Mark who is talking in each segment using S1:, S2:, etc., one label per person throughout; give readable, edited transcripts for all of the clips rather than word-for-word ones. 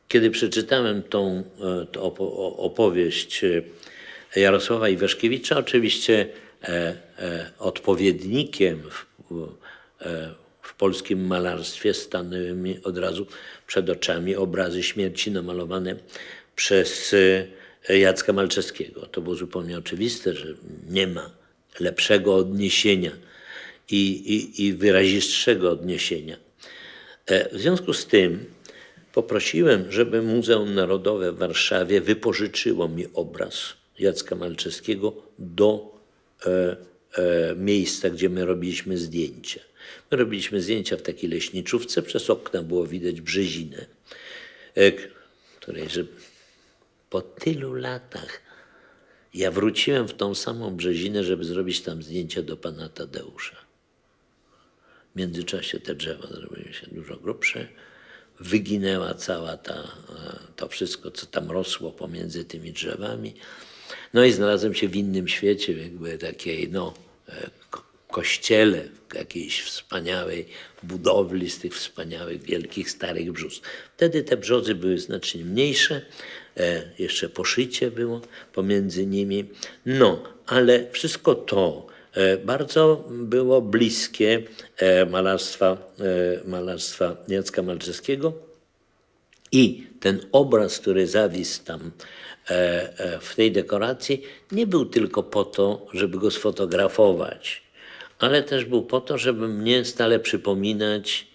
S1: Kiedy przeczytałem tą opowieść Jarosława Iwaszkiewicza, oczywiście odpowiednikiem w polskim malarstwie stanęły mi od razu przed oczami obrazy śmierci namalowane przez Jacka Malczewskiego. To było zupełnie oczywiste, że nie ma lepszego odniesienia i wyrazistszego odniesienia. W związku z tym poprosiłem, żeby Muzeum Narodowe w Warszawie wypożyczyło mi obraz Jacka Malczewskiego do miejsca, gdzie my robiliśmy zdjęcia. My robiliśmy zdjęcia w takiej leśniczówce, przez okna było widać Brzezinę, której, że po tylu latach ja wróciłem w tą samą Brzezinę, żeby zrobić tam zdjęcia do pana Tadeusza. W międzyczasie te drzewa zrobiły się dużo grubsze, wyginęła cała to wszystko, co tam rosło pomiędzy tymi drzewami. No i znalazłem się w innym świecie, jakby takiej, kościele, jakiejś wspaniałej budowli z tych wspaniałych, wielkich, starych brzoz. Wtedy te brzozy były znacznie mniejsze, jeszcze poszycie było pomiędzy nimi. Ale wszystko to bardzo było bliskie malarstwa Jacka Malczewskiego i ten obraz, który zawisł tam w tej dekoracji, nie był tylko po to, żeby go sfotografować, ale też był po to, żeby mnie stale przypominać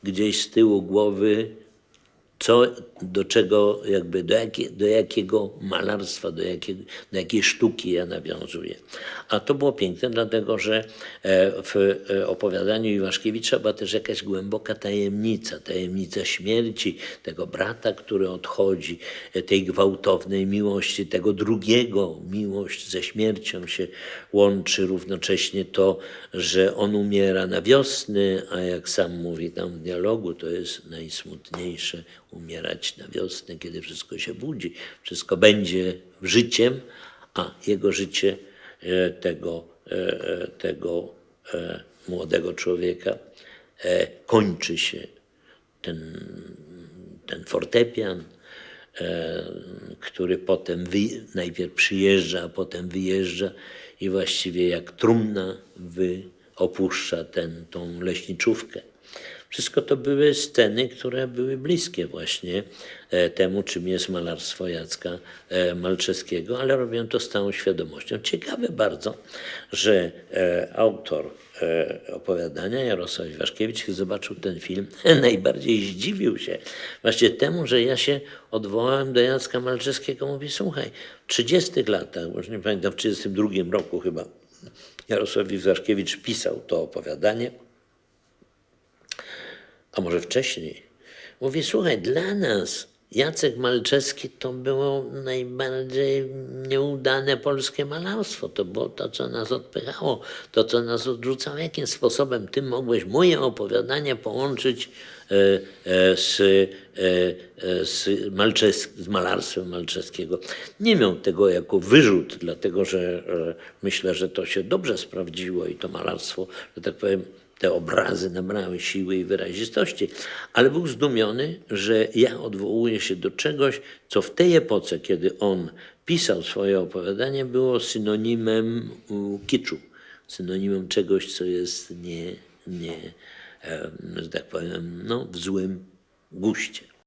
S1: gdzieś z tyłu głowy, do czego, jakby do jakiego malarstwa, do jakiej sztuki ja nawiązuję. A to było piękne, dlatego że w opowiadaniu Iwaszkiewicza była też jakaś głęboka tajemnica śmierci tego brata, który odchodzi, tej gwałtownej miłości, tego drugiego. Miłość ze śmiercią się łączy, równocześnie to, że on umiera na wiosnę, a jak sam mówi tam w dialogu, to jest najsmutniejsze umierać na wiosnę, kiedy wszystko się budzi, wszystko będzie życiem, a jego życie tego młodego człowieka kończy się. Ten fortepian, który potem najpierw przyjeżdża, a potem wyjeżdża i właściwie jak trumna opuszcza tą leśniczówkę. Wszystko to były sceny, które były bliskie właśnie temu, czym jest malarstwo Jacka Malczewskiego, ale robią to z całą świadomością. Ciekawe bardzo, że autor opowiadania, Jarosław Iwaszkiewicz, kiedy zobaczył ten film, najbardziej zdziwił się właśnie temu, że ja się odwołałem do Jacka Malczewskiego. Mówi, słuchaj, w 30 latach, już nie pamiętam, w 32 roku chyba, Jarosław Iwaszkiewicz pisał to opowiadanie, a może wcześniej. Mówi, słuchaj, dla nas Jacek Malczewski to było najbardziej nieudane polskie malarstwo. To było to, co nas odpychało, to, co nas odrzucało. Jakim sposobem ty mogłeś moje opowiadanie połączyć z malarstwem Malczewskiego? Nie miał tego jako wyrzut, dlatego że myślę, że to się dobrze sprawdziło i to malarstwo, że tak powiem, te obrazy nabrały siły i wyrazistości, ale był zdumiony, że ja odwołuję się do czegoś, co w tej epoce, kiedy on pisał swoje opowiadanie, było synonimem kiczu, synonimem czegoś, co jest że tak powiem, w złym guście.